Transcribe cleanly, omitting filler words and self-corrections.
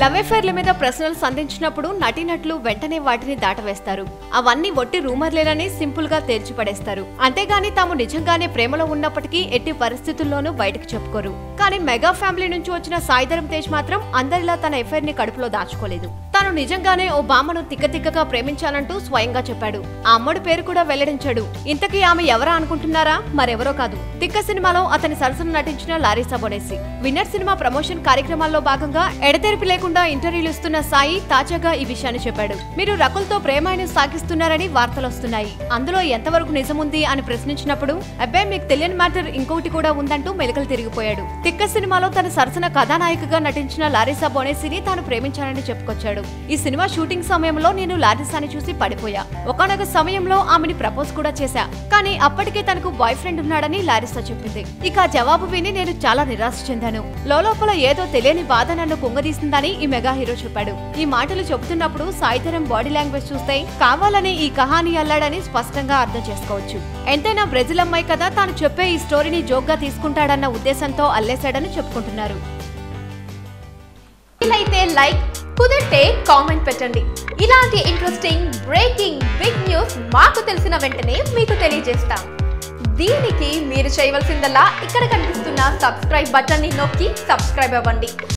Love అఫైర్ల మీద ప్రశ్నలు సంధించినప్పుడు నటీనటులు వెంటనే వాటిని దాటవేస్తారు. అవన్నీ ఒట్టి రూమర్లేనని సింపుల్ గా తేల్చిపడేస్తారు. అంతేగాని తాము నిజంగానే ప్రేమలో ఉన్నప్పటికీ ఎట్టి పరిస్థితుల్లోనూ బయటకు చెప్పుకోరు. కానీ మెగా ఫ్యామిలీ నుంచి వచ్చిన సాయి ధరమ్ తేజ్ మాత్రం అందరిలా తన అఫైర్ ని కడుపులో దాచుకోలేదు. తాను నిజంగానే ఓ బామ్మను తిక్కతిక్కగా ప్రేమించానంటూ స్వయంగా చెప్పాడు. ఆ అమ్మడి పేరు కూడా వెల్లడించాడు. ఇంతకీ ఆమె ఎవరా అనుకుంటున్నారా? మరెవరో కాదు, తిక్క సినిమాలో అతని సరసన నటించిన లారిసా బొనేసి. విన్నర్ సినిమా ప్రమోషన్ కార్యక్రమాల్లో భాగంగా ఎడతెరిపి లేకుండా ఇంటర్వ్యూలు ఇస్తున్న సాయి తాజాగా ఈ విషయాన్ని చెప్పాడు. మీరు రకుల్తో ప్రేమాయణం సాగిస్తున్నారని వార్తలొస్తున్నాయి. అందులో ఎంతవరకు నిజముంది అని ప్రశ్నించినప్పుడు, అబ్బాయి మీకు తెలియని మ్యాటర్ ఇంకొకటి కూడా ఉందంటూ మెలికలు తిరిగిపోయాడు. తిక్క సినిమాలో తన సరసన కథానాయికగా నటించిన లారిసా బొనేసిని తాను ప్రేమించానని చెప్పుకొచ్చాడు. ఈ సినిమా షూటింగ్ సమయంలో నేను లారిసాని చూసి పడిపోయా. ఒకనొక సమయంలో ఆమెని ప్రపోజ్ కూడా చేశా. కానీ అప్పటికే తనకు బాయ్ ఫ్రెండ్ ఉన్నాడని లారిసా చెప్పింది. ఇక జవాబు విని నేను చాలా నిరాశ చెందాను. లోపల ఏదో తెలియని బాధ నన్ను కుంగదీసిందని ఈ మెగా హీరో చెప్పాడు. ఈ మాటలు చెబుతున్నప్పుడు సాయి ధరమ్ బాడీ లాంగ్వేజ్ చూస్తే కావాలని ఈ కహాని అల్లాడని స్పష్టంగా అర్థం చేసుకోవచ్చు. ఎంతైనా బ్రెజిల్ అమ్మాయి కదా, తాను చెప్పే ఈ స్టోరీని జోక్ గా తీసుకుంటాడన్న ఉద్దేశంతో అల్లేశాడని చెప్పుకుంటున్నారు. అయితే లైక్, కుదిరితే కామెంట్ పెట్టండి. ఇలాంటి ఇంట్రెస్టింగ్ బ్రేకింగ్ బిగ్ న్యూస్ మాకు తెలిసిన వెంటనే మీకు తెలియజేస్తాం. దీనికి మీరు చేయవలసిందల్లా ఇక్కడ కనిపిస్తున్న సబ్స్క్రైబ్ బటన్ ని నొక్కి సబ్స్క్రైబ్ అవ్వండి.